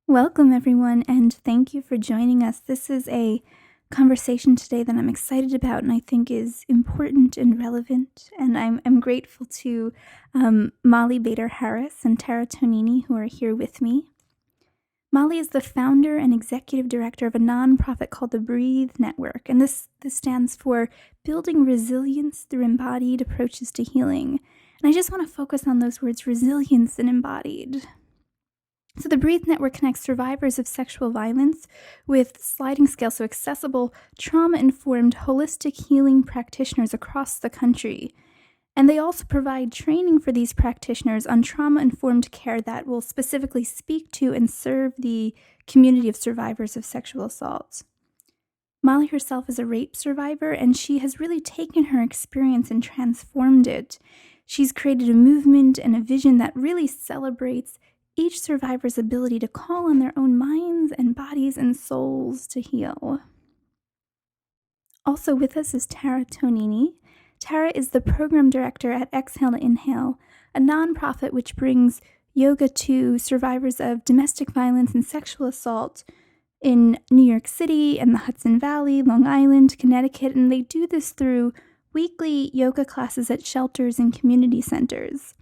Welcome, everyone, and thank you for joining us. This is a conversation today that I'm excited about and I think is important and relevant. And I'm grateful to Molly Boeder Harris and Tara Tonini, who are here with me. Molly is the founder and executive director of a nonprofit called the Breathe Network, and this stands for Building Resilience Through Embodied Approaches to Healing. And I just want to focus on those words, resilience and embodied. So the Breathe Network connects survivors of sexual violence with sliding scale, so accessible, trauma-informed, holistic healing practitioners across the country. And they also provide training for these practitioners on trauma-informed care that will specifically speak to and serve the community of survivors of sexual assault. Molly herself is a rape survivor, and she has really taken her experience and transformed it. She's created a movement and a vision that really celebrates each survivor's ability to call on their own minds and bodies and souls to heal. Also with us is Tara Tonini. Tara is the program director at Exhale to Inhale, a nonprofit which brings yoga to survivors of domestic violence and sexual assault in New York City and the Hudson Valley, Long Island, Connecticut, and they do this through weekly yoga classes at shelters and community centers.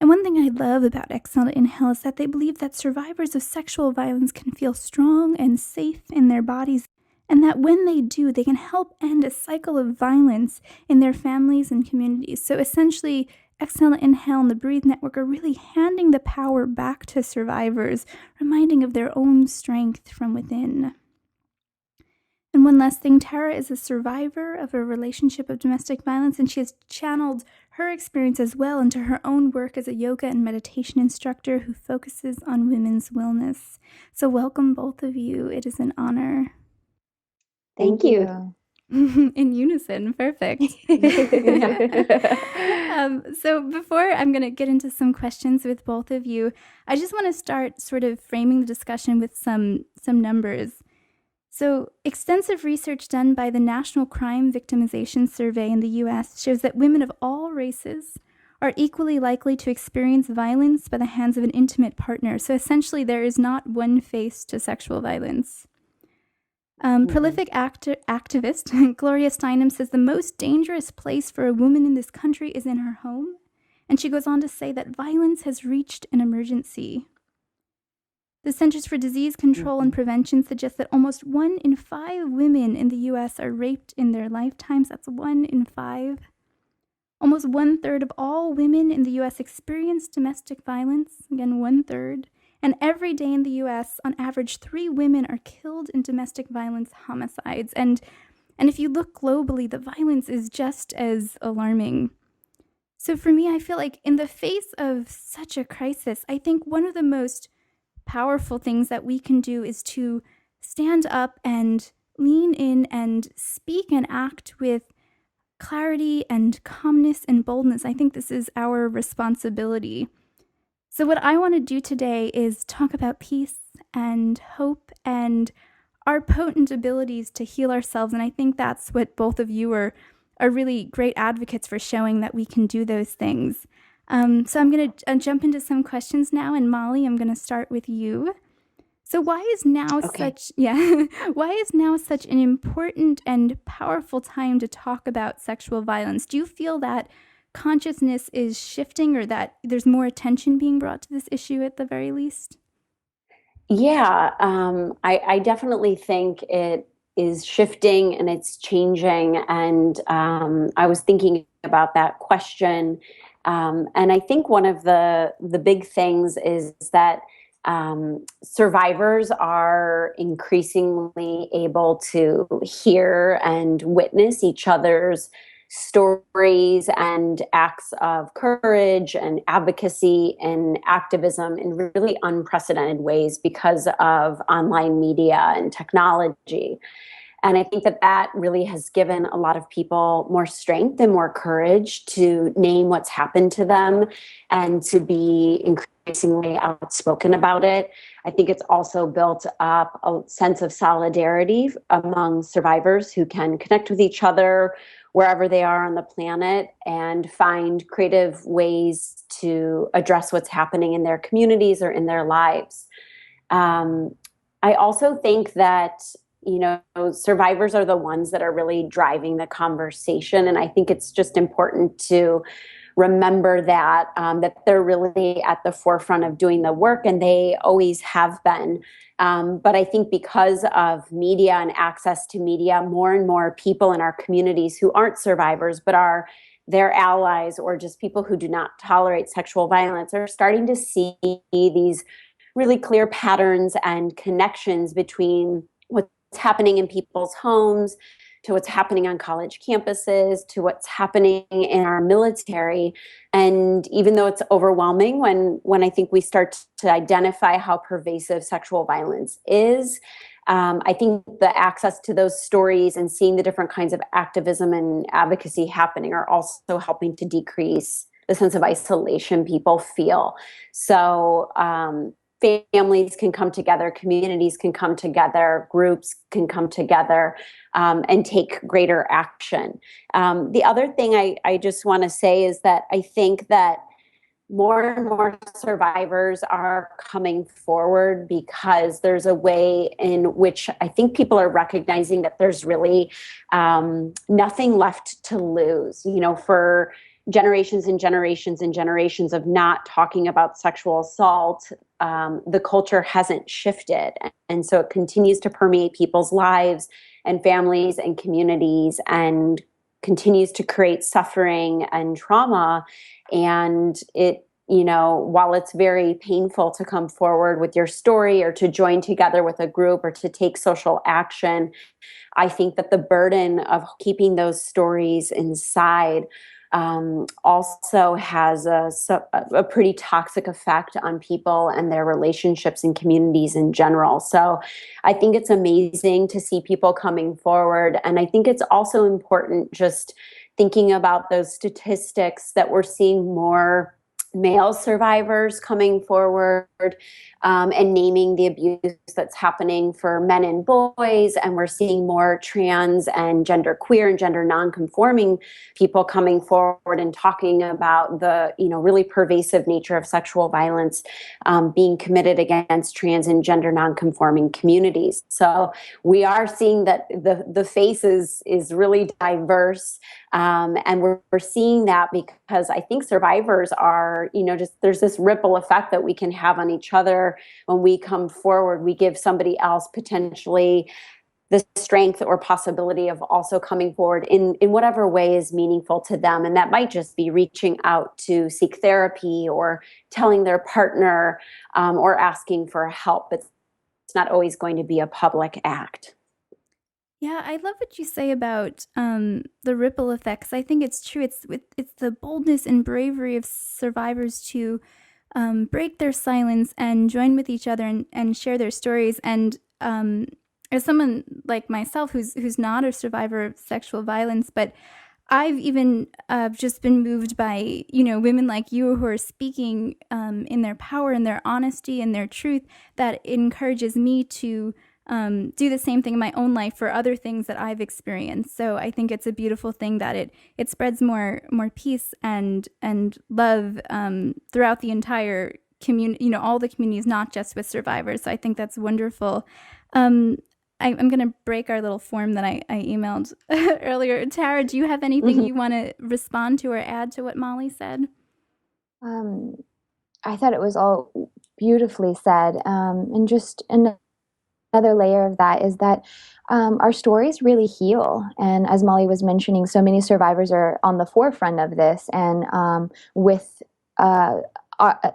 And one thing I love about Exhale to Inhale is that they believe that survivors of sexual violence can feel strong and safe in their bodies, and that when they do, they can help end a cycle of violence in their families and communities. So essentially, Exhale to Inhale and the Breathe Network are really handing the power back to survivors, reminding of their own strength from within. And one last thing, Tara is a survivor of a relationship of domestic violence, and she has channeled her experience as well into her own work as a yoga and meditation instructor who focuses on women's wellness. So welcome, both of you. It is an honor. Thank you. In unison, perfect. So before I'm going to get into some questions with both of you, I just want to start sort of framing the discussion with some numbers. So extensive research done by the National Crime Victimization Survey in the U.S. shows that women of all races are equally likely to experience violence by the hands of an intimate partner. So essentially, there is not one face to sexual violence. Prolific activist Gloria Steinem says the most dangerous place for a woman in this country is in her home. And she goes on to say that violence has reached an emergency. The Centers for Disease Control and Prevention suggests that almost 1 in 5 women in the U.S. are raped in their lifetimes. That's 1 in 5. Almost 1/3 of all women in the U.S. experience domestic violence. Again, 1/3. And every day in the U.S., on average, 3 women are killed in domestic violence homicides. And if you look globally, the violence is just as alarming. So for me, I feel like in the face of such a crisis, I think one of the most powerful things that we can do is to stand up and lean in and speak and act with clarity and calmness and boldness. I think this is our responsibility. So what I want to do today is talk about peace and hope and our potent abilities to heal ourselves. And I think that's what both of you are really great advocates for, showing that we can do those things. So I'm going to jump into some questions now, and Molly, I'm going to start with you. So why is now such an important and powerful time to talk about sexual violence? Do you feel that consciousness is shifting, or that there's more attention being brought to this issue at the very least? Yeah, I definitely think it is shifting and it's changing. And I was thinking about that question. And I think one of the big things is that survivors are increasingly able to hear and witness each other's stories and acts of courage and advocacy and activism in really unprecedented ways because of online media and technology. And I think that really has given a lot of people more strength and more courage to name what's happened to them and to be increasingly outspoken about it. I think it's also built up a sense of solidarity among survivors who can connect with each other wherever they are on the planet and find creative ways to address what's happening in their communities or in their lives. Um, I also think that, you know, survivors are the ones that are really driving the conversation. And I think it's just important to remember that that they're really at the forefront of doing the work, and they always have been. But I think because of media and access to media, more and more people in our communities who aren't survivors but are their allies or just people who do not tolerate sexual violence are starting to see these really clear patterns and connections between what's happening in people's homes, to what's happening on college campuses, to what's happening in our military. And even though it's overwhelming when I think we start to identify how pervasive sexual violence is, I think the access to those stories and seeing the different kinds of activism and advocacy happening are also helping to decrease the sense of isolation people feel. So families can come together, communities can come together, groups can come together and take greater action. The other thing I just want to say is that I think that more and more survivors are coming forward because there's a way in which I think people are recognizing that there's really nothing left to lose. You know, for generations and generations and generations of not talking about sexual assault, the culture hasn't shifted. And so it continues to permeate people's lives and families and communities and continues to create suffering and trauma. And it, you know, while it's very painful to come forward with your story or to join together with a group or to take social action, I think that the burden of keeping those stories inside also has a pretty toxic effect on people and their relationships and communities in general. So I think it's amazing to see people coming forward. And I think it's also important just thinking about those statistics that we're seeing more male survivors coming forward and naming the abuse that's happening for men and boys. And we're seeing more trans and gender queer and gender nonconforming people coming forward and talking about the, you know, really pervasive nature of sexual violence being committed against trans and gender nonconforming communities. So we are seeing that the face is really diverse. And we're seeing that because I think survivors are, you know, just there's this ripple effect that we can have on each other. When we come forward, we give somebody else potentially the strength or possibility of also coming forward in whatever way is meaningful to them. And that might just be reaching out to seek therapy or telling their partner or asking for help. It's not always going to be a public act. Yeah, I love what you say about the ripple effects. I think it's true. It's the boldness and bravery of survivors to break their silence and join with each other and share their stories. And as someone like myself who's not a survivor of sexual violence, but I've even just been moved by, you know, women like you who are speaking in their power and their honesty and their truth, that encourages me to do the same thing in my own life for other things that I've experienced. So I think it's a beautiful thing that it spreads more peace and love throughout the entire community, you know, all the communities, not just with survivors. So I think that's wonderful. I'm going to break our little form that I emailed earlier. Tara, do you have anything you want to respond to or add to what Molly said? I thought it was all beautifully said. And just another layer of that is that our stories really heal. And as Molly was mentioning, so many survivors are on the forefront of this. And with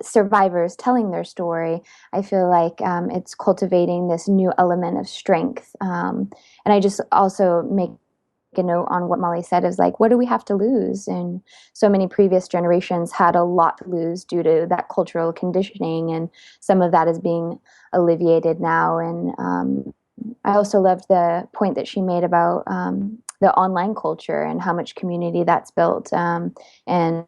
survivors telling their story, I feel like it's cultivating this new element of strength. And I just also make a note on what Molly said is like, what do we have to lose? And so many previous generations had a lot to lose due to that cultural conditioning, and some of that is being alleviated now. And I also loved the point that she made about the online culture and how much community that's built. And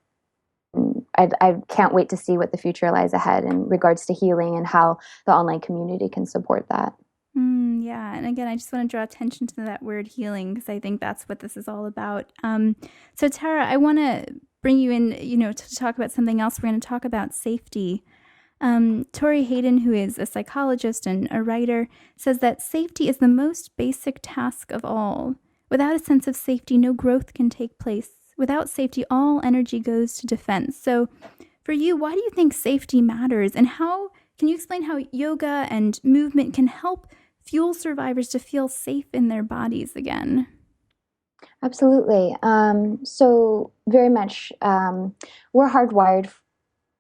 I can't wait to see what the future lies ahead in regards to healing and how the online community can support that. Yeah, and again, I just want to draw attention to that word healing, because I think that's what this is all about. So Tara, I want to bring you in, you know, to talk about something else. We're going to talk about safety. Tori Hayden, who is a psychologist and a writer, says that safety is the most basic task of all. Without a sense of safety, no growth can take place. Without safety, all energy goes to defense. So for you, why do you think safety matters? And can you explain how yoga and movement can help fuel survivors to feel safe in their bodies again? Absolutely. So very much, we're hardwired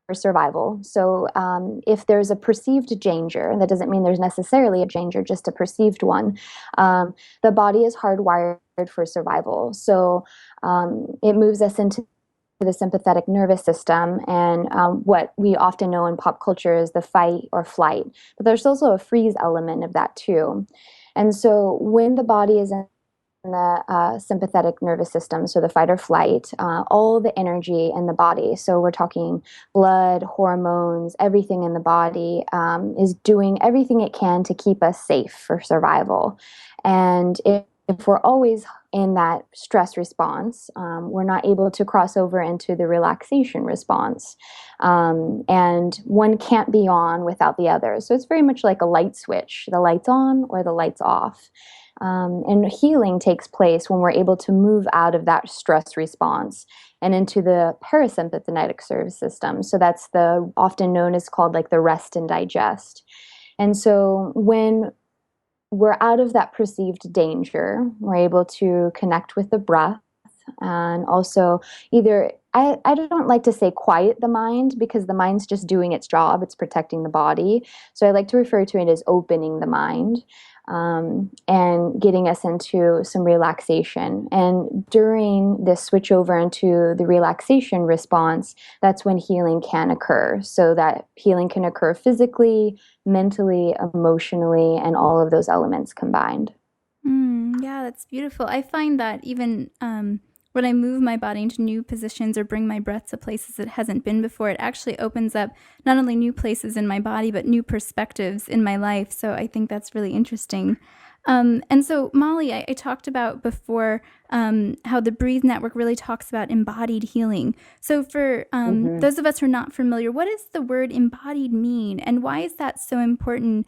for survival. So if there's a perceived danger, and that doesn't mean there's necessarily a danger, just a perceived one, the body is hardwired for survival. So it moves us into the sympathetic nervous system, and what we often know in pop culture is the fight or flight. But there's also a freeze element of that too. And so when the body is in the sympathetic nervous system, so the fight or flight, all the energy in the body, so we're talking blood, hormones, everything in the body is doing everything it can to keep us safe for survival. And if we're always in that stress response, we're not able to cross over into the relaxation response. And one can't be on without the other. So it's very much like a light switch, the light's on or the light's off. And healing takes place when we're able to move out of that stress response and into the parasympathetic nervous system. So that's the often known as called like the rest and digest. And so when we're out of that perceived danger, we're able to connect with the breath, and also either I don't like to say quiet the mind, because the mind's just doing its job. It's protecting the body. So I like to refer to it as opening the mind, and getting us into some relaxation. And during this switch over into the relaxation response, that's when healing can occur. So that healing can occur physically, mentally, emotionally, and all of those elements combined. Yeah, that's beautiful. I find that even when I move my body into new positions or bring my breath to places it hasn't been before, it actually opens up not only new places in my body, but new perspectives in my life. So I think that's really interesting. And so, Molly, I talked about before how the Breathe Network really talks about embodied healing. So for those of us who are not familiar, what does the word embodied mean? And why is that so important,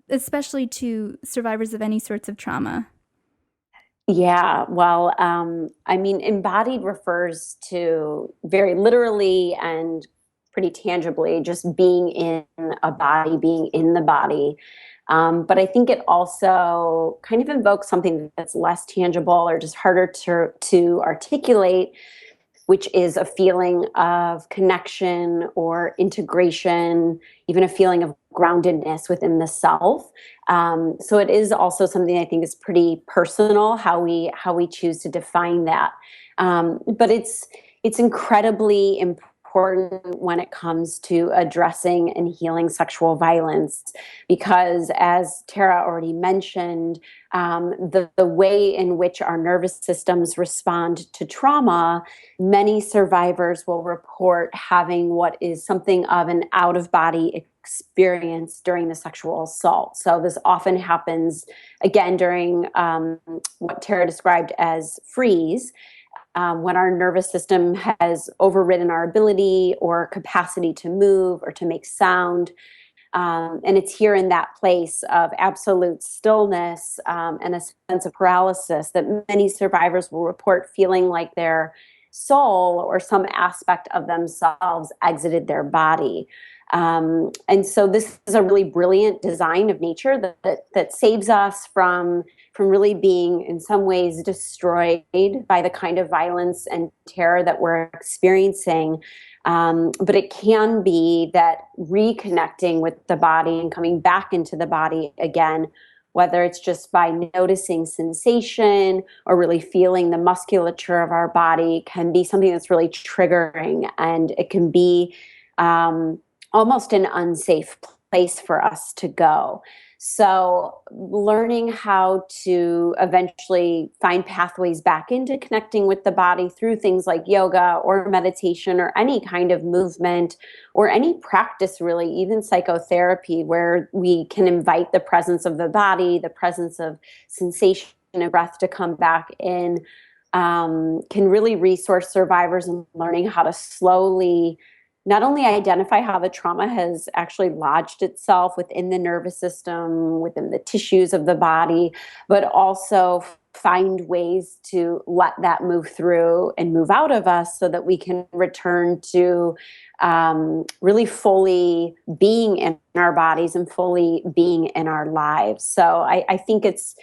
especially to survivors of any sorts of trauma? Yeah, well, I mean, embodied refers to very literally and pretty tangibly just being in a body, being in the body. But I think it also kind of invokes something that's less tangible or just harder to articulate, which is a feeling of connection or integration, even a feeling of groundedness within the self. So it is also something I think is pretty personal how we choose to define that. But it's incredibly important when it comes to addressing and healing sexual violence, because as Tara already mentioned, the way in which our nervous systems respond to trauma, many survivors will report having what is something of an out-of-body experience during the sexual assault. So this often happens, again, during what Tara described as freeze, when our nervous system has overridden our ability or capacity to move or to make sound. And it's here in that place of absolute stillness and a sense of paralysis that many survivors will report feeling like their soul or some aspect of themselves exited their body. And so this is a really brilliant design of nature that saves us from really being in some ways destroyed by the kind of violence and terror that we're experiencing. But it can be that reconnecting with the body and coming back into the body again, whether it's just by noticing sensation or really feeling the musculature of our body, can be something that's really triggering, and it can be almost an unsafe place for us to go. So learning how to eventually find pathways back into connecting with the body through things like yoga or meditation or any kind of movement or any practice, really, even psychotherapy, where we can invite the presence of the body, the presence of sensation and breath to come back in, can really resource survivors in learning how to slowly not only identify how the trauma has actually lodged itself within the nervous system, within the tissues of the body, but also find ways to let that move through and move out of us so that we can return to really fully being in our bodies and fully being in our lives. So I think it's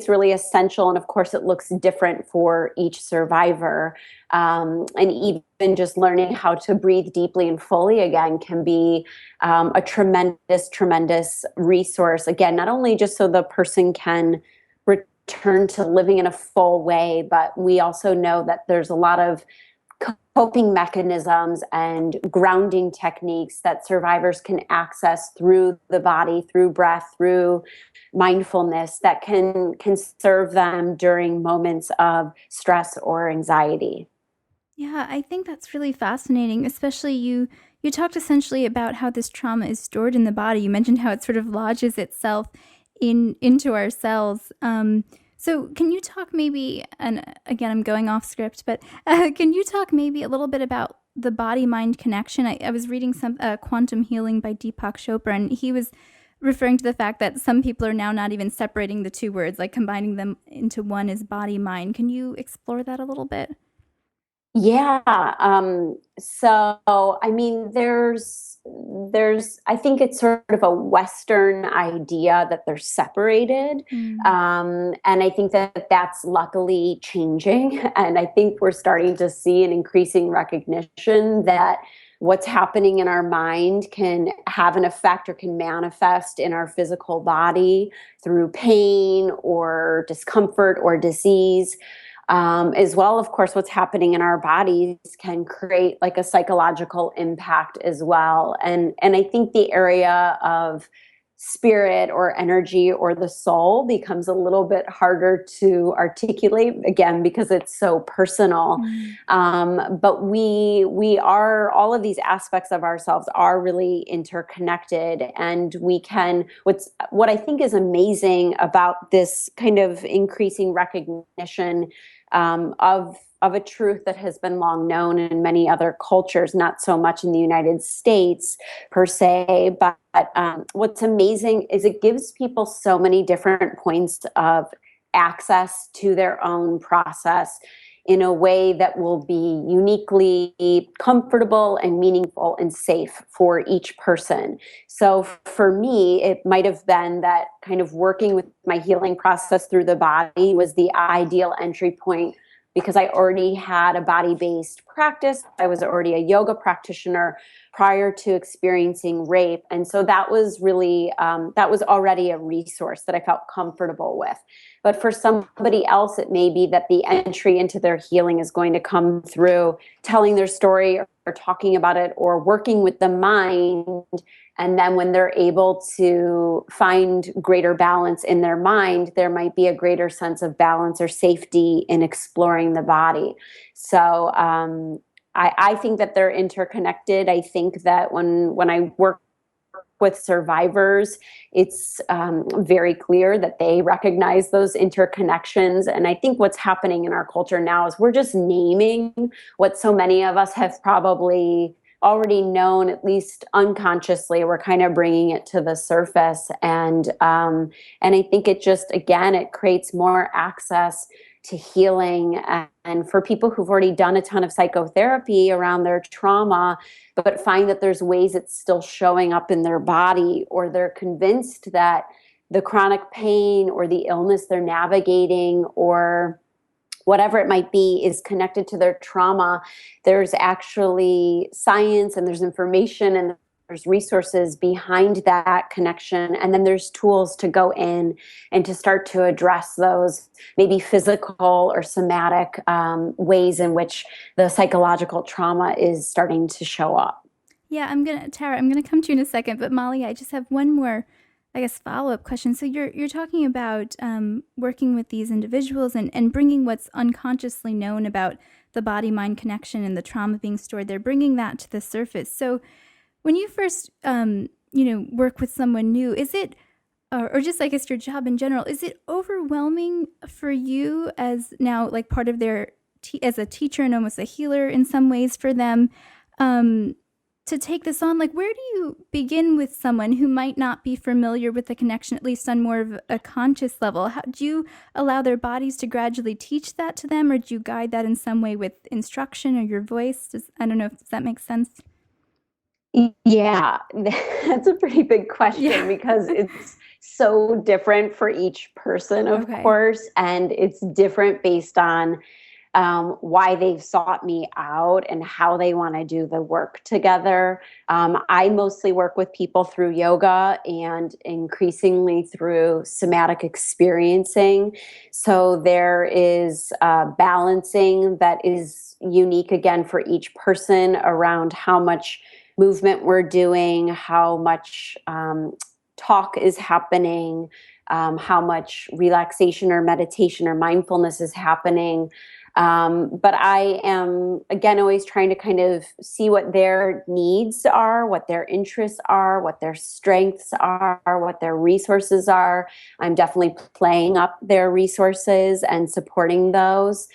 really essential. And of course, it looks different for each survivor. And even just learning how to breathe deeply and fully again can be a tremendous, tremendous resource. Again, not only just so the person can return to living in a full way, but we also know that there's a lot of coping mechanisms and grounding techniques that survivors can access through the body, through breath, through mindfulness that can serve them during moments of stress or anxiety. Yeah, I think that's really fascinating, especially you talked essentially about how this trauma is stored in the body. You mentioned how it sort of lodges itself into our cells. So can you talk maybe, and again, I'm going off script, but can you talk maybe a little bit about the body-mind connection? I was reading some Quantum Healing by Deepak Chopra, and he was referring to the fact that some people are now not even separating the two words, like combining them into one as body-mind. Can you explore that a little bit? Yeah. So, I mean, I think it's sort of a Western idea that they're separated. And I think that that's luckily changing. And I think we're starting to see an increasing recognition that what's happening in our mind can have an effect or can manifest in our physical body through pain or discomfort or disease. As well, of course, what's happening in our bodies can create like a psychological impact as well. And I think the area of spirit or energy or the soul becomes a little bit harder to articulate again because it's so personal. But we are, all of these aspects of ourselves are really interconnected, and we can, what I think is amazing about this kind of increasing recognition of a truth that has been long known in many other cultures, not so much in the United States per se, but what's amazing is it gives people so many different points of access to their own process in a way that will be uniquely comfortable and meaningful and safe for each person. So for me, it might have been that kind of working with my healing process through the body was the ideal entry point because I already had a body-based practice. I was already a yoga practitioner prior to experiencing rape. And so that was really, that was already a resource that I felt comfortable with. But for somebody else, it may be that the entry into their healing is going to come through telling their story or talking about it or working with the mind. And then when they're able to find greater balance in their mind, there might be a greater sense of balance or safety in exploring the body. So I think that they're interconnected. I think that when I work with survivors, it's very clear that they recognize those interconnections. And I think what's happening in our culture now is we're just naming what so many of us have probably already known, at least unconsciously. We're kind of bringing it to the surface. And I think it just, again, it creates more access to healing. And for people who've already done a ton of psychotherapy around their trauma, but find that there's ways it's still showing up in their body, or they're convinced that the chronic pain or the illness they're navigating or whatever it might be is connected to their trauma, there's actually science and there's information and there's resources behind that connection. And then there's tools to go in and to start to address those maybe physical or somatic ways in which the psychological trauma is starting to show up. Yeah, Tara, I'm gonna come to you in a second, but Molly, I just have one more, I guess, follow-up question. So you're talking about working with these individuals and bringing what's unconsciously known about the body-mind connection and the trauma being stored there, bringing that to the surface. So when you first, work with someone new, is it, or just I guess your job in general, is it overwhelming for you as now like part of their, as a teacher and almost a healer in some ways for them, to take this on, like, where do you begin with someone who might not be familiar with the connection, at least on more of a conscious level? How do you allow their bodies to gradually teach that to them, or do you guide that in some way with instruction or your voice? I don't know if that makes sense. Yeah, that's a pretty big question because it's so different for each person, of course, and it's different based on why they've sought me out and how they want to do the work together. I mostly work with people through yoga and increasingly through somatic experiencing. So there is balancing that is unique again for each person around how much movement we're doing, how much talk is happening, how much relaxation or meditation or mindfulness is happening. But I am, again, always trying to kind of see what their needs are, what their interests are, what their strengths are, what their resources are. I'm definitely playing up their resources and supporting those.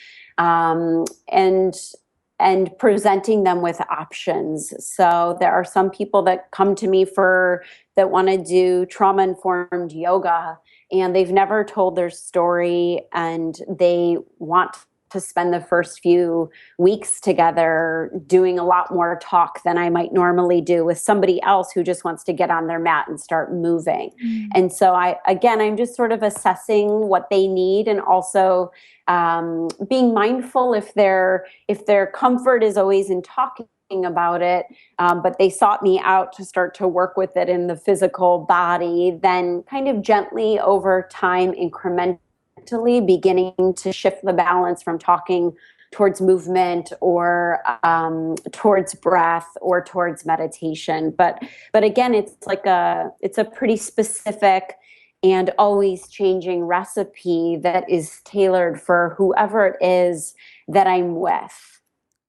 And presenting them with options. So there are some people that come to me that want to do trauma-informed yoga, and they've never told their story, and they want to spend the first few weeks together doing a lot more talk than I might normally do with somebody else who just wants to get on their mat and start moving. And so I'm just sort of assessing what they need, and also being mindful if their comfort is always in talking about it, but they sought me out to start to work with it in the physical body, then kind of gently over time, incrementally beginning to shift the balance from talking towards movement or towards breath or towards meditation. But again, it's a pretty specific and always changing recipe that is tailored for whoever it is that I'm with.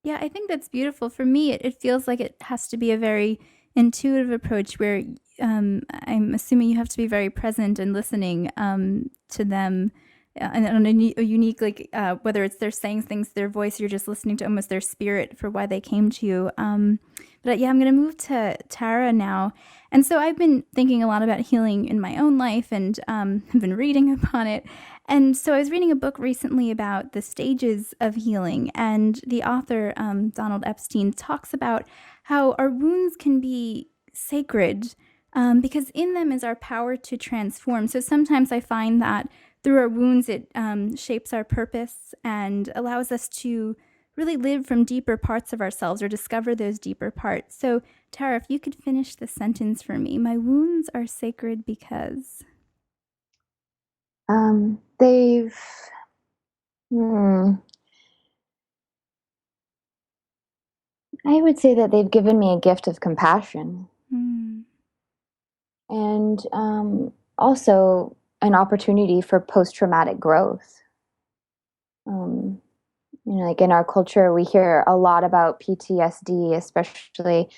Yeah, I think that's beautiful. For me, it feels like it has to be a very intuitive approach where I'm assuming you have to be very present and listening to them and on a unique, like whether it's they're saying things, their voice, you're just listening to almost their spirit for why they came to you. But yeah, I'm going to move to Tara now. And so I've been thinking a lot about healing in my own life and have been reading upon it. And so I was reading a book recently about the stages of healing. And the author, Donald Epstein, talks about how our wounds can be sacred because in them is our power to transform. So sometimes I find that through our wounds, it shapes our purpose and allows us to really live from deeper parts of ourselves or discover those deeper parts. So, Tara, if you could finish the sentence for me. My wounds are sacred because... They've... I would say that they've given me a gift of compassion. And also an opportunity for post-traumatic growth. Like in our culture, we hear a lot about PTSD, especially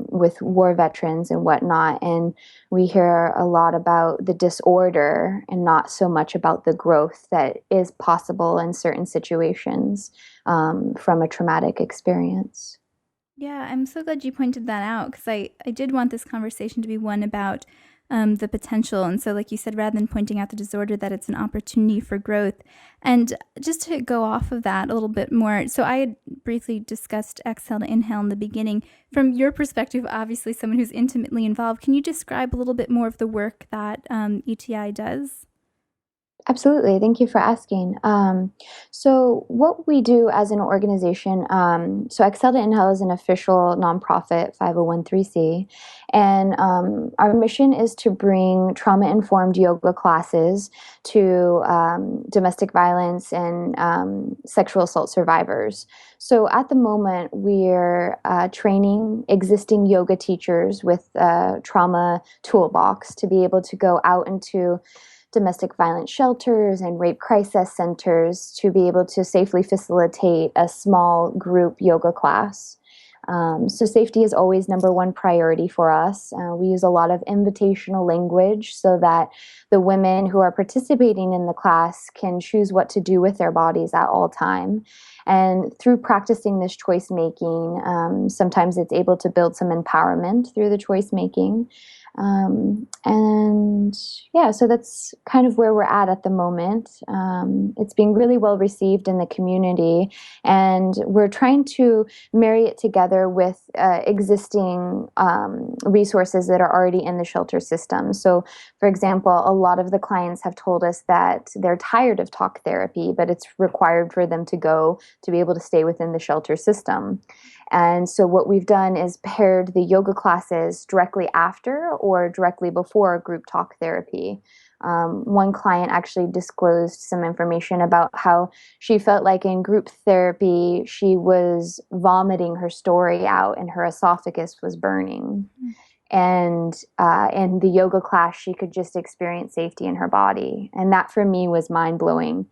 with war veterans and whatnot. And we hear a lot about the disorder and not so much about the growth that is possible in certain situations from a traumatic experience. Yeah, I'm so glad you pointed that out because I did want this conversation to be one about the potential. And so, like you said, rather than pointing out the disorder, that it's an opportunity for growth. And just to go off of that a little bit more, so I had briefly discussed exhale to inhale in the beginning. From your perspective, obviously someone who's intimately involved, can you describe a little bit more of the work that ETI does? Absolutely. Thank you for asking. So what we do as an organization, so Excel to Inhale is an official nonprofit 501(c), and our mission is to bring trauma-informed yoga classes to domestic violence and sexual assault survivors. So at the moment, we're training existing yoga teachers with a trauma toolbox to be able to go out into domestic violence shelters and rape crisis centers to be able to safely facilitate a small group yoga class. So safety is always number one priority for us. We use a lot of invitational language so that the women who are participating in the class can choose what to do with their bodies at all time. And through practicing this choice making, sometimes it's able to build some empowerment through the choice making. And yeah, so that's kind of where we're at the moment. It's being really well received in the community, and we're trying to marry it together with existing resources that are already in the shelter system. So, for example, a lot of the clients have told us that they're tired of talk therapy, but it's required for them to go to be able to stay within the shelter system. And so what we've done is paired the yoga classes directly after or directly before group talk therapy. One client actually disclosed some information about how she felt like in group therapy, she was vomiting her story out and her esophagus was burning. And in the yoga class, she could just experience safety in her body. And that for me was mind blowing.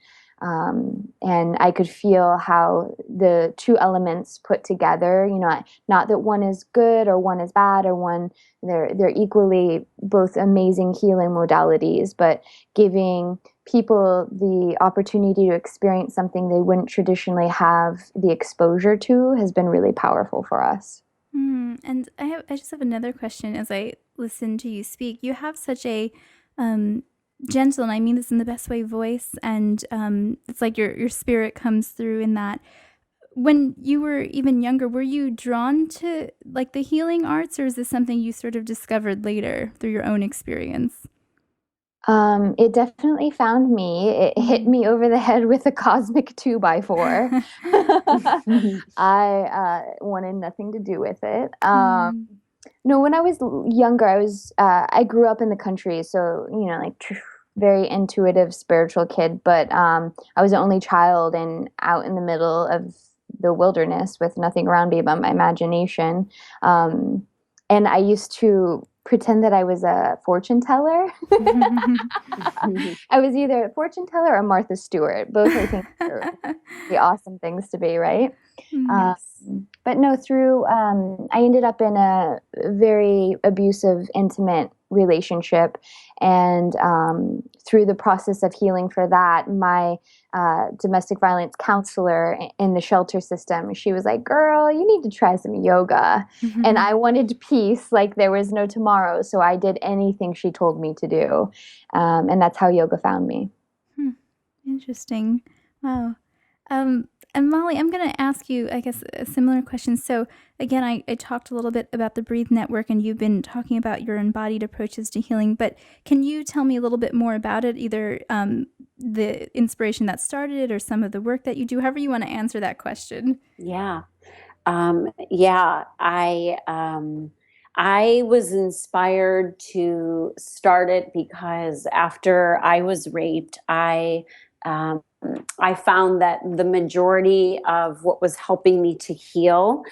And I could feel how the two elements put together, not that one is good or one is bad or they're equally both amazing healing modalities, but giving people the opportunity to experience something they wouldn't traditionally have the exposure to has been really powerful for us. And I just have another question as I listen to you speak. You have such a gentle, and I mean this in the best way, voice, and it's like your spirit comes through in that. When you were even younger, were you drawn to like the healing arts, or is this something you sort of discovered later through your own experience? It definitely found me. It hit me over the head with a cosmic 2x4. I wanted nothing to do with it. No, when I was younger, I grew up in the country, so very intuitive, spiritual kid. But I was the only child and out in the middle of the wilderness with nothing around me but my imagination. And I used to pretend that I was a fortune teller. I was either a fortune teller or Martha Stewart. Both, I think, are the awesome things to be, right? Yes. But no, I ended up in a very abusive, intimate relationship. And through the process of healing for that, my domestic violence counselor in the shelter system, she was like, girl, you need to try some yoga. And I wanted peace like there was no tomorrow. So I did anything she told me to do. And that's how yoga found me. Interesting. Wow. And Molly, I'm going to ask you, I guess, a similar question. So again, I talked a little bit about the Breathe Network, and you've been talking about your embodied approaches to healing, but can you tell me a little bit more about it, either the inspiration that started it or some of the work that you do, however you want to answer that question? Yeah. I was inspired to start it because after I was raped, I found that the majority of what was helping me to heal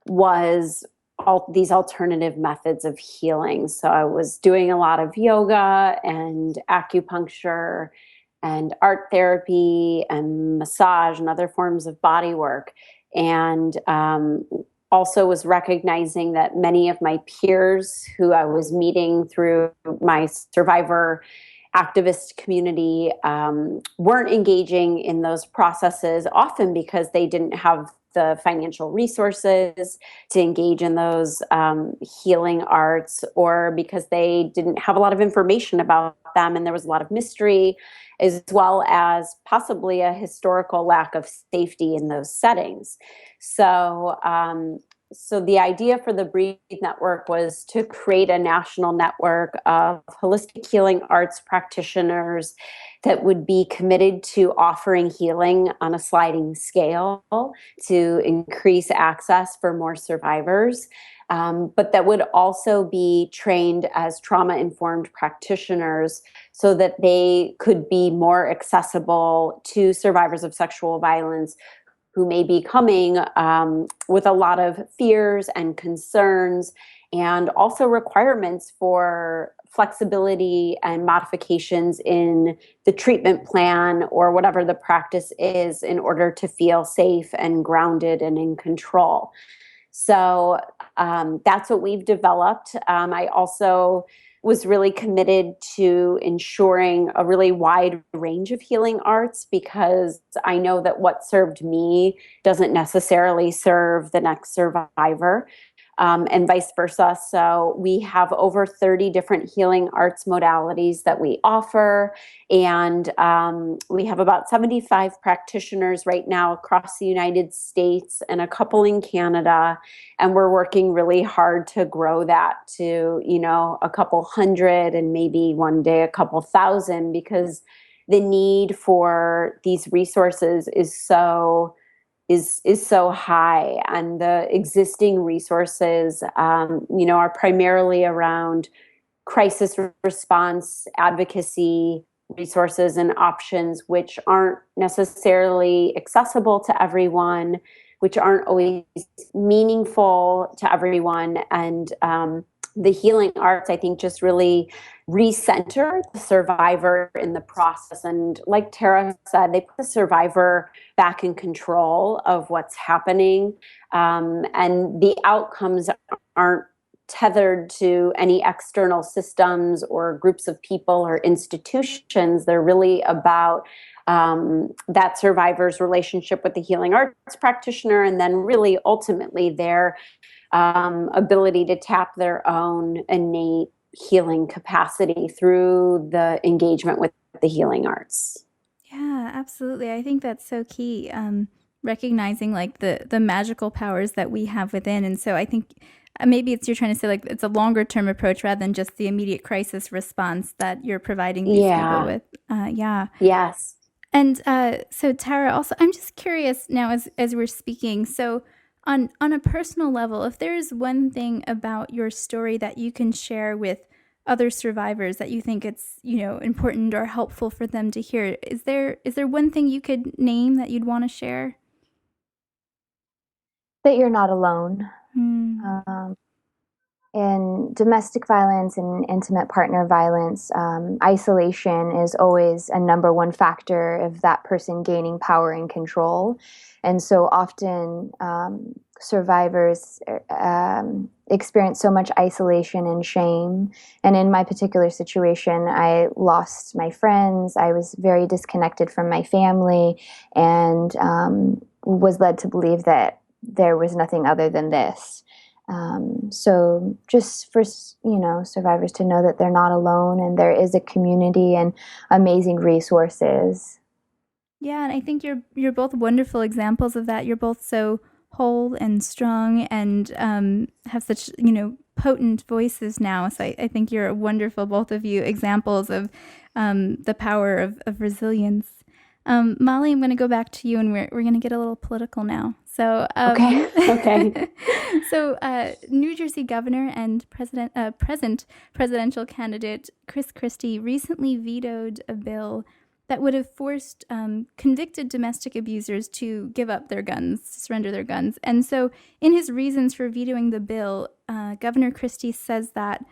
was all these alternative methods of healing. So I was doing a lot of yoga and acupuncture and art therapy and massage and other forms of body work. And also was recognizing that many of my peers who I was meeting through my survivor activist community weren't engaging in those processes, often because they didn't have the financial resources to engage in those healing arts, or because they didn't have a lot of information about them and there was a lot of mystery, as well as possibly a historical lack of safety in those settings. So the idea for the Breathe Network was to create a national network of holistic healing arts practitioners that would be committed to offering healing on a sliding scale to increase access for more survivors, but that would also be trained as trauma-informed practitioners so that they could be more accessible to survivors of sexual violence who may be coming with a lot of fears and concerns, and also requirements for flexibility and modifications in the treatment plan or whatever the practice is in order to feel safe and grounded and in control. So that's what we've developed. I also was really committed to ensuring a really wide range of healing arts, because I know that what served me doesn't necessarily serve the next survivor. And vice versa. So we have over 30 different healing arts modalities that we offer. And we have about 75 practitioners right now across the United States and a couple in Canada. And we're working really hard to grow that to, a couple hundred and maybe one day a couple thousand, because the need for these resources is so high, and the existing resources, are primarily around crisis response, advocacy resources and options, which aren't necessarily accessible to everyone, which aren't always meaningful to everyone. And the healing arts, I think, just really recenter the survivor in the process. And like Tara said, they put the survivor back in control of what's happening. And the outcomes aren't tethered to any external systems or groups of people or institutions. They're really about that survivor's relationship with the healing arts practitioner, and then really ultimately their ability to tap their own innate healing capacity through the engagement with the healing arts. Yeah, absolutely. I think that's so key. Recognizing like the magical powers that we have within. And so I think maybe you're trying to say like it's a longer term approach rather than just the immediate crisis response that you're providing these people with. Yeah. Yes. And so Tara, also, I'm just curious now as we're speaking. So on a personal level, if there's one thing about your story that you can share with other survivors that you think it's, important or helpful for them to hear, is there one thing you could name that you'd want to share? That you're not alone. In domestic violence and intimate partner violence, isolation is always a number one factor of that person gaining power and control. And so often survivors experience so much isolation and shame. And in my particular situation, I lost my friends. I was very disconnected from my family, and was led to believe that there was nothing other than this. So just for, survivors to know that they're not alone and there is a community and amazing resources. Yeah, and I think you're both wonderful examples of that. You're both so whole and strong and have such, potent voices now. So I think you're wonderful, both of you, examples of the power of resilience. Molly, I'm going to go back to you, and we're going to get a little political now. So Okay. So New Jersey Governor and present presidential candidate Chris Christie recently vetoed a bill that would have forced convicted domestic abusers to give up their guns, surrender their guns. And so in his reasons for vetoing the bill, Governor Christie says that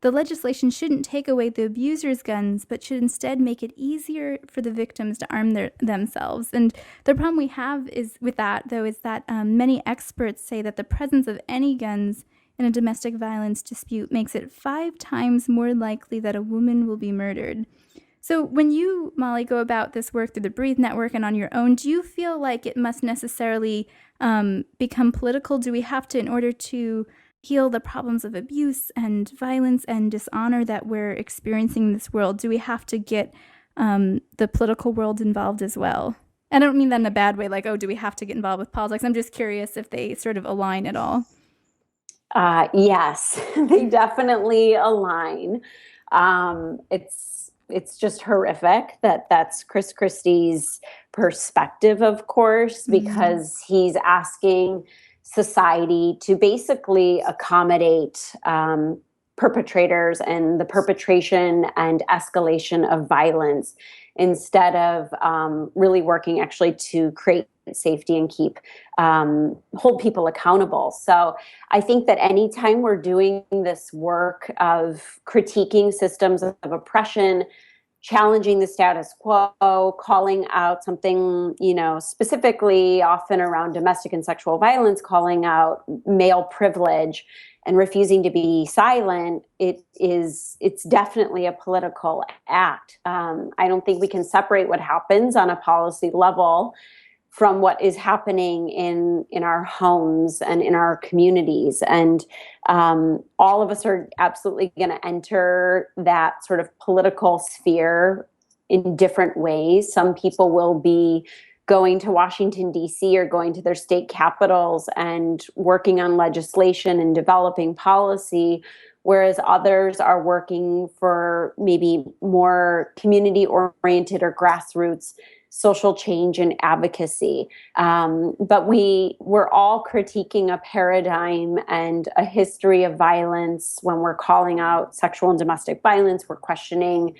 the legislation shouldn't take away the abusers' guns, but should instead make it easier for the victims to arm themselves. And the problem we have is that many experts say that the presence of any guns in a domestic violence dispute makes it 5 times more likely that a woman will be murdered. So when you, Molly, go about this work through the Breathe Network and on your own, do you feel like it must necessarily become political? Do we have to, in order to heal the problems of abuse and violence and dishonor that we're experiencing in this world, do we have to get the political world involved as well? I don't mean that in a bad way, like, oh, do we have to get involved with politics? I'm just curious if they sort of align at all. Yes, they definitely align. It's just horrific that that's Chris Christie's perspective, of course, because he's asking society to basically accommodate perpetrators and the perpetration and escalation of violence, instead of really working actually to create safety and hold people accountable. So I think that anytime we're doing this work of critiquing systems of oppression, challenging the status quo, calling out something, specifically often around domestic and sexual violence, calling out male privilege, and refusing to be silent, it's definitely a political act. I don't think we can separate what happens on a policy level from what is happening in our homes and in our communities. And all of us are absolutely going to enter that sort of political sphere in different ways. Some people will be going to Washington, D.C., or going to their state capitals and working on legislation and developing policy, whereas others are working for maybe more community-oriented or grassroots social change and advocacy. But we're all critiquing a paradigm and a history of violence. When we're calling out sexual and domestic violence, we're questioning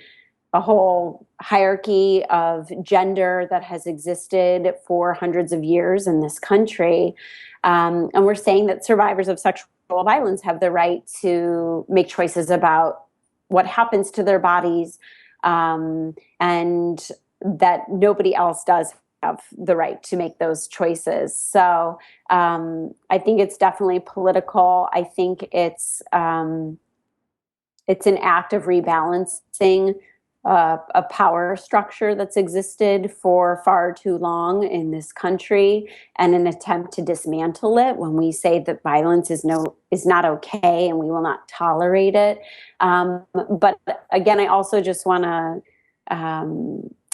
a whole hierarchy of gender that has existed for hundreds of years in this country. And we're saying that survivors of sexual violence have the right to make choices about what happens to their bodies, and that nobody else does have the right to make those choices. So I think it's definitely political. I think it's an act of rebalancing a power structure that's existed for far too long in this country, and an attempt to dismantle it when we say that violence is not okay and we will not tolerate it. But again, I also just want to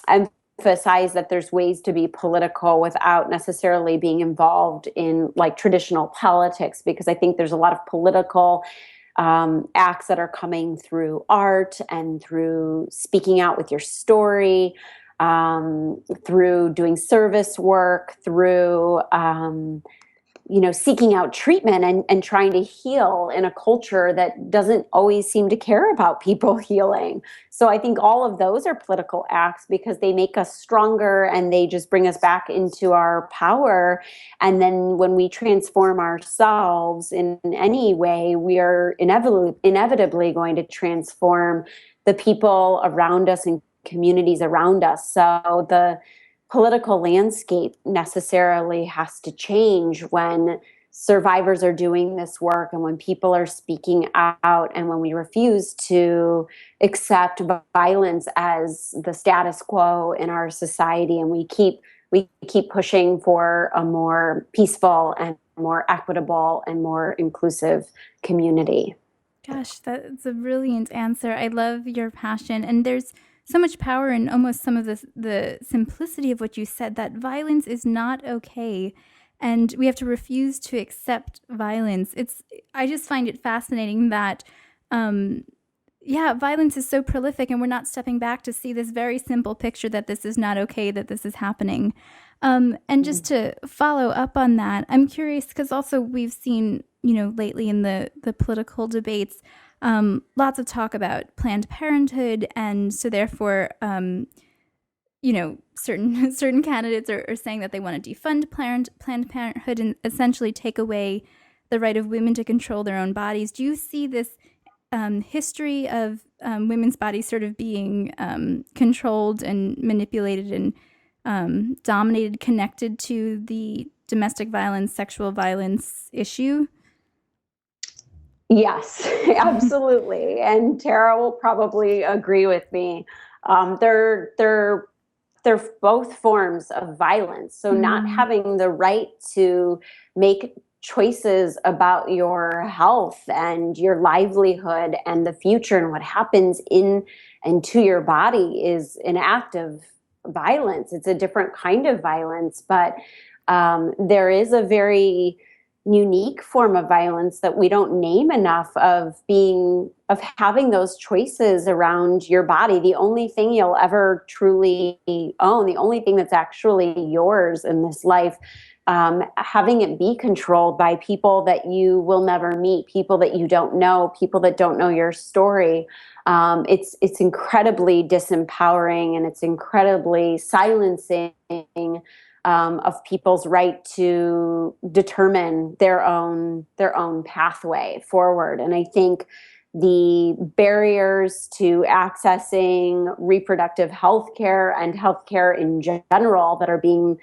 emphasize that there's ways to be political without necessarily being involved in like traditional politics, because I think there's a lot of political acts that are coming through art and through speaking out with your story, through doing service work, through seeking out treatment and trying to heal in a culture that doesn't always seem to care about people healing. So I think all of those are political acts because they make us stronger and they just bring us back into our power. And then when we transform ourselves in any way, we are inevitably going to transform the people around us and communities around us. So the political landscape necessarily has to change when survivors are doing this work and when people are speaking out and when we refuse to accept violence as the status quo in our society, and we keep pushing for a more peaceful and more equitable and more inclusive community. Gosh, that's a brilliant answer. I love your passion, and there's so much power in almost some of the simplicity of what you said, that violence is not okay, and we have to refuse to accept violence. I just find it fascinating that, violence is so prolific, and we're not stepping back to see this very simple picture that this is not okay, that this is happening. And just to follow up on that, I'm curious, because also we've seen, lately in the political debates, lots of talk about Planned Parenthood, and so therefore, certain candidates are saying that they want to defund Planned Parenthood and essentially take away the right of women to control their own bodies. Do you see this history of women's bodies sort of being controlled and manipulated and dominated, connected to the domestic violence, sexual violence issue? Yes, absolutely. And Tara will probably agree with me. They're both forms of violence. So not having the right to make choices about your health and your livelihood and the future and what happens in and to your body is an act of violence. It's a different kind of violence, but there is a very unique form of violence that we don't name enough of having those choices around your body. The only thing you'll ever truly own, the only thing that's actually yours in this life, having it be controlled by people that you will never meet, people that you don't know, people that don't know your story. It's incredibly disempowering, and it's incredibly silencing of people's right to determine their own pathway forward. And I think the barriers to accessing reproductive health care and health care in general that are being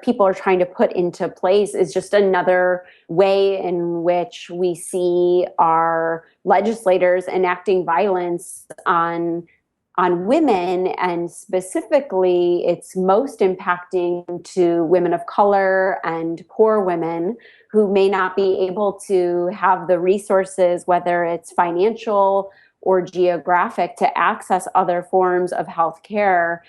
people are trying to put into place is just another way in which we see our legislators enacting violence on women, and specifically it's most impacting to women of color and poor women who may not be able to have the resources, whether it's financial or geographic, to access other forms of health care.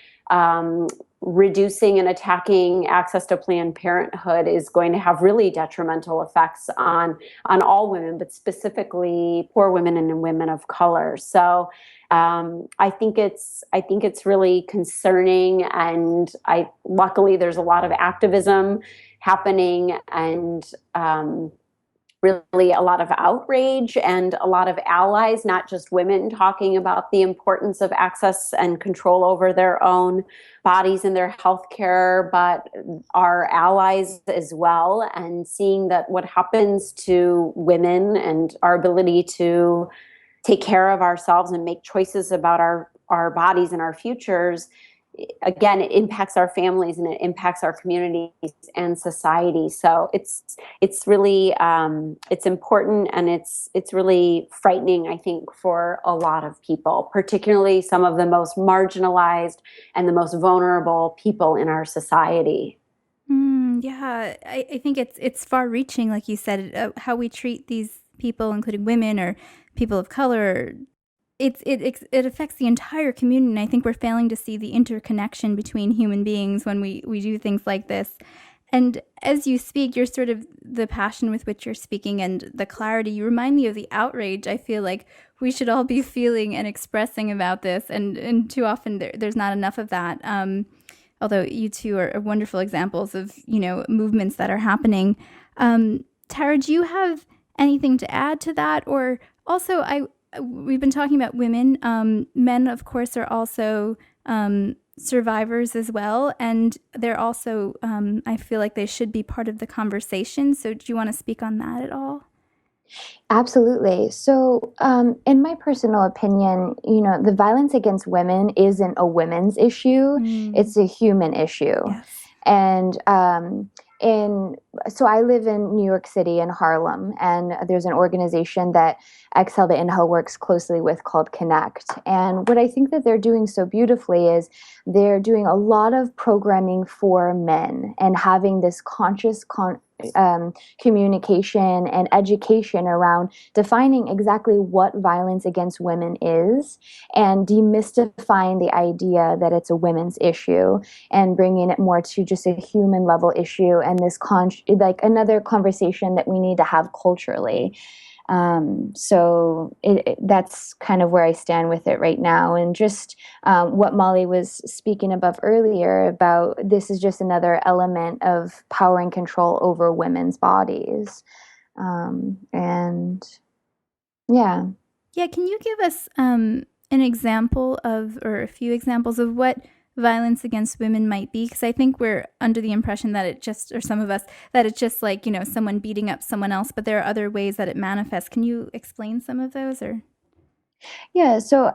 Reducing and attacking access to Planned Parenthood is going to have really detrimental effects on all women, but specifically poor women and women of color. So I think it's really concerning, and luckily there's a lot of activism happening, and really a lot of outrage and a lot of allies, not just women, talking about the importance of access and control over their own bodies and their health care, but our allies as well, and seeing that what happens to women and our ability to take care of ourselves and make choices about our bodies and our futures, again, it impacts our families and it impacts our communities and society. So it's really it's important, and it's really frightening, I think, for a lot of people, particularly some of the most marginalized and the most vulnerable people in our society. Yeah, I think it's far-reaching, like you said, how we treat these people, including women or people of color. It affects the entire community, and I think we're failing to see the interconnection between human beings when we do things like this. And as you speak, you're sort of the passion with which you're speaking and the clarity, you remind me of the outrage I feel like we should all be feeling and expressing about this, and too often there's not enough of that. Although you two are wonderful examples of, movements that are happening. Tara, do you have anything to add to that? Or also, we've been talking about women. Men, of course, are also survivors as well, and they're also, I feel like they should be part of the conversation. So do you want to speak on that at all? Absolutely. So, in my personal opinion, the violence against women isn't a women's issue, it's a human issue. Yes. And so I live in New York City in Harlem, and there's an organization that Exhale to Inhale works closely with called Connect. And what I think that they're doing so beautifully is they're doing a lot of programming for men and having this conscious communication and education around defining exactly what violence against women is, and demystifying the idea that it's a women's issue, and bringing it more to just a human level issue, and this like another conversation that we need to have culturally. So that's kind of where I stand with it right now. And just what Molly was speaking above earlier about, this is just another element of power and control over women's bodies. And yeah. Yeah, can you give us an example of, or a few examples of what violence against women might be? Because I think we're under the impression that it just, or some of us, that it's just like, someone beating up someone else, but there are other ways that it manifests. Can you explain some of those? Or Yeah, so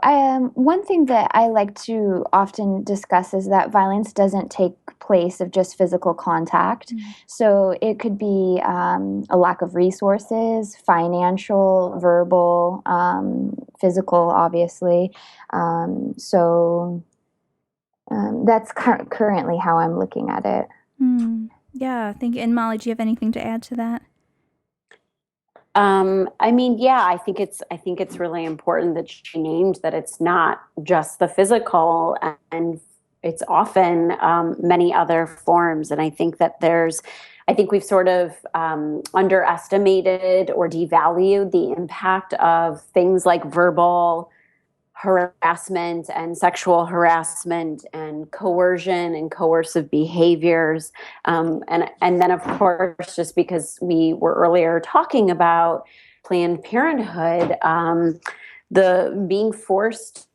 one thing that I like to often discuss is that violence doesn't take place of just physical contact. So it could be a lack of resources, financial, verbal, physical, obviously. So that's currently how I'm looking at it. Yeah, thank you. And Molly, do you have anything to add to that? I think it's really important that she named that it's not just the physical, and it's often many other forms. And I think that I think we've sort of underestimated or devalued the impact of things like verbal harassment and sexual harassment and coercion and coercive behaviors. And then, of course, just because we were earlier talking about Planned Parenthood, the being forced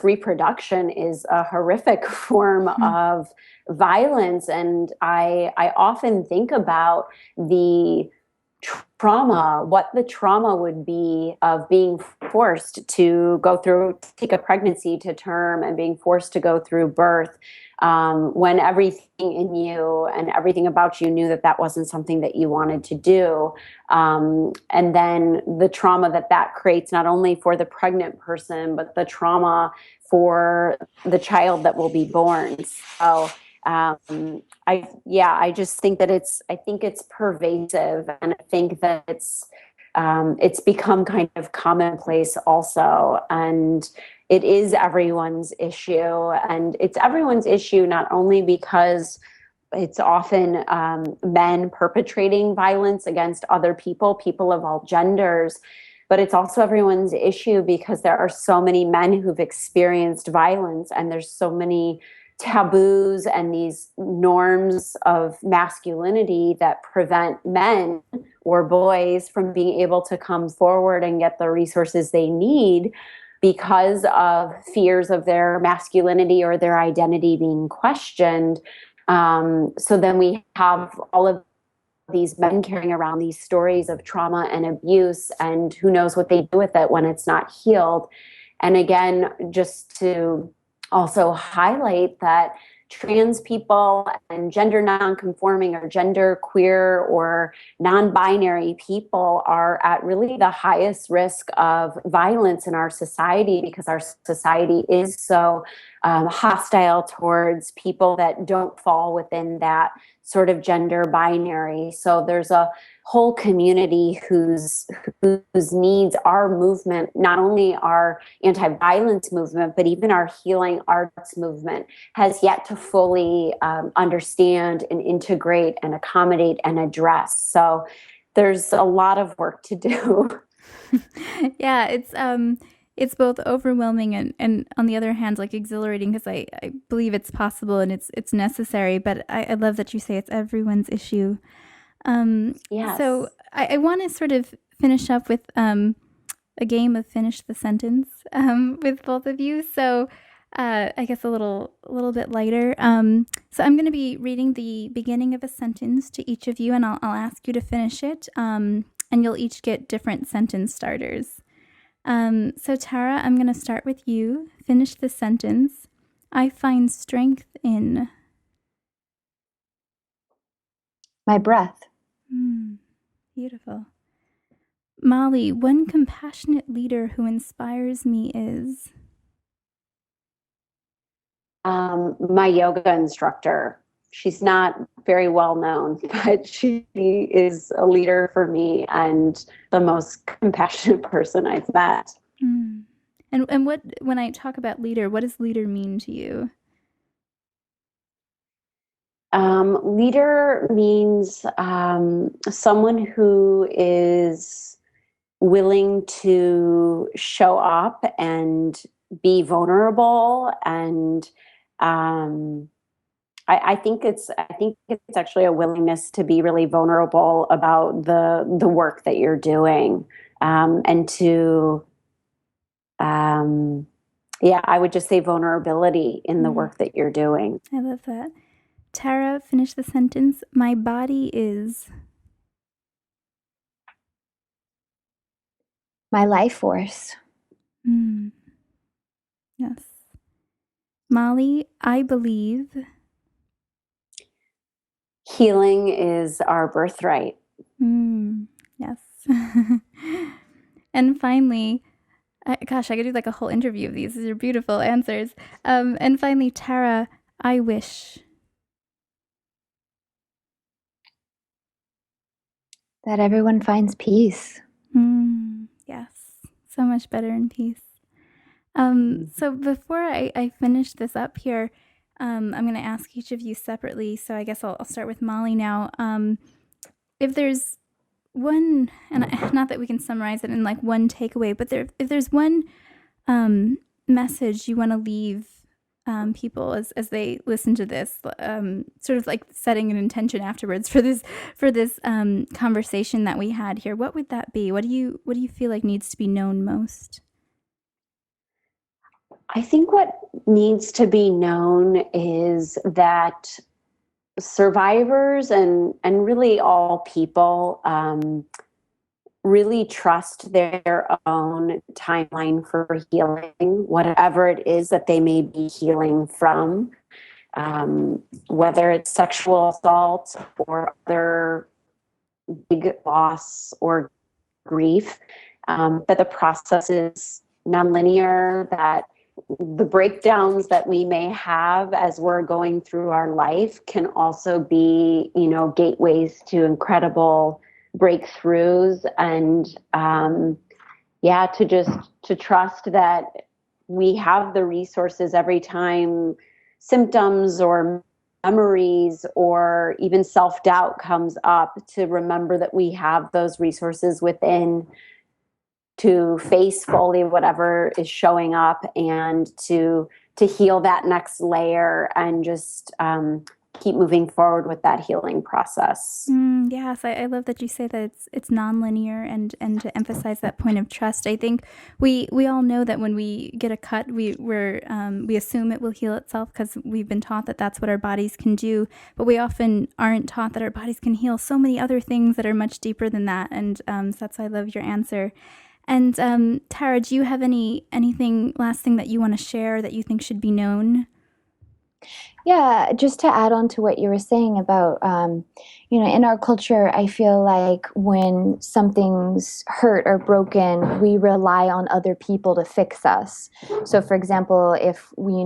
reproduction is a horrific form of violence. And I often think about the trauma, what the trauma would be of being forced to go through, take a pregnancy to term and being forced to go through birth, when everything in you and everything about you knew that that wasn't something that you wanted to do. And then the trauma that that creates, not only for the pregnant person, but the trauma for the child that will be born. So I just think that I think it's pervasive, and I think that it's become kind of commonplace also. And it is everyone's issue, and it's everyone's issue, not only because it's often men perpetrating violence against other people of all genders, but it's also everyone's issue because there are so many men who've experienced violence, and there's so many taboos and these norms of masculinity that prevent men or boys from being able to come forward and get the resources they need because of fears of their masculinity or their identity being questioned. So then we have all of these men carrying around these stories of trauma and abuse, and who knows what they do with it when it's not healed. And again, just to also highlight that trans people and gender nonconforming or gender queer or non-binary people are at really the highest risk of violence in our society, because our society is so hostile towards people that don't fall within that sort of gender binary. So there's a whole community whose needs our movement, not only our anti-violence movement, but even our healing arts movement, has yet to fully understand and integrate and accommodate and address. So there's a lot of work to do. Yeah, it's both overwhelming and on the other hand, like exhilarating, because I believe it's possible and it's necessary. But I love that you say it's everyone's issue. Yes. So I want to sort of finish up with a game of finish the sentence with both of you. So I guess a little bit lighter. So I'm going to be reading the beginning of a sentence to each of you, and I'll ask you to finish it. And you'll each get different sentence starters. So Tara, I'm going to start with you. Finish the sentence. I find strength in my breath. Beautiful. Molly, one compassionate leader who inspires me is? My yoga instructor. She's not very well known, but she is a leader for me and the most compassionate person I've met. And what, when I talk about leader, what does leader mean to you? Leader means someone who is willing to show up and be vulnerable, and I think it's actually a willingness to be really vulnerable about the work that you're doing, and to I would just say vulnerability in the work that you're doing. I love that. Tara, finish the sentence. My body is? My life force. Yes. Molly, I believe healing is our birthright. Yes. And finally, gosh, I could do like a whole interview of these. These are beautiful answers. And finally, Tara, I wish that everyone finds peace. Yes, so much better in peace. So before I finish this up here, I'm going to ask each of you separately. So I guess I'll start with Molly now. If there's one, and not that we can summarize it in like one takeaway, but if there's one message you want to leave people as they listen to this, sort of like setting an intention afterwards for this conversation that we had here, what would that be? What do you feel like needs to be known most? I think what needs to be known is that survivors and really all people really trust their own timeline for healing, whatever it is that they may be healing from, whether it's sexual assault or other big loss or grief, that the process is nonlinear, that the breakdowns that we may have as we're going through our life can also be, gateways to incredible breakthroughs, and to trust that we have the resources every time symptoms or memories or even self-doubt comes up, to remember that we have those resources within to face fully whatever is showing up, and to heal that next layer, and just keep moving forward with that healing process. Yes, I love that you say that it's nonlinear, and to emphasize that point of trust. I think we all know that when we get a cut, we assume it will heal itself because we've been taught that that's what our bodies can do, but we often aren't taught that our bodies can heal so many other things that are much deeper than that. And so that's why I love your answer. And Tara, do you have anything last thing that you want to share that you think should be known? Yeah, just to add on to what you were saying about, in our culture, I feel like when something's hurt or broken, we rely on other people to fix us. So, for example, if we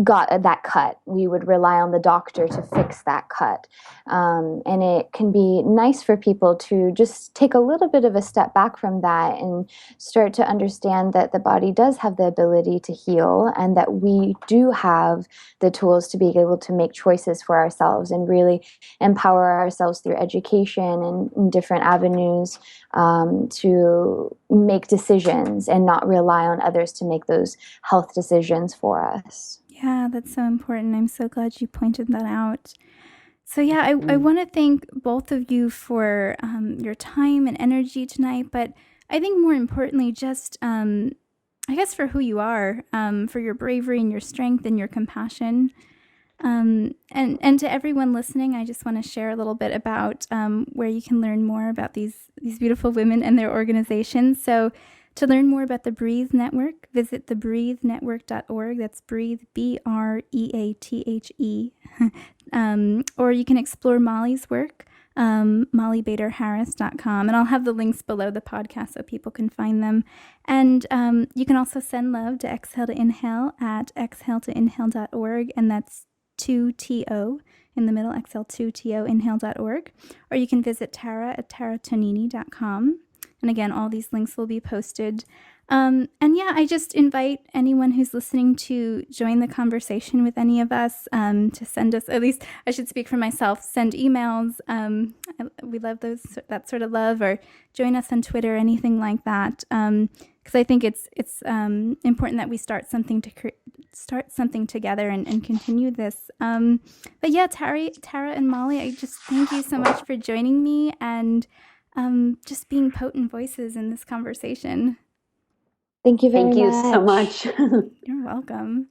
got that cut, we would rely on the doctor to fix that cut. And it can be nice for people to just take a little bit of a step back from that and start to understand that the body does have the ability to heal, and that we do have the tools to be able to make choices for ourselves and really empower ourselves through education and in different avenues to make decisions and not rely on others to make those health decisions for us. Yeah, that's so important. I'm so glad you pointed that out. So yeah, I want to thank both of you for your time and energy tonight, but I think more importantly, just I guess for who you are, for your bravery and your strength and your compassion. And to everyone listening, I just want to share a little bit about where you can learn more about these beautiful women and their organizations. So to learn more about the Breathe Network, visit thebreathenetwork.org. That's Breathe, BREATHE. Or you can explore Molly's work, mollyboederharris.com. And I'll have the links below the podcast so people can find them. And you can also send love to Exhale to Inhale at exhaletoinhale.org. And that's 2TO in the middle, exhale2TO, inhale.org. Or you can visit Tara at taratonini.com. And again, all these links will be posted. And yeah, I just invite anyone who's listening to join the conversation with any of us, to send us, at least I should speak for myself, send emails. We love that sort of love, or join us on Twitter, anything like that. Because I think it's important that we start something together and continue this. But yeah, Tara and Molly, I just thank you so much for joining me and just being potent voices in this conversation. Thank you very much. Thank you so much. You're welcome.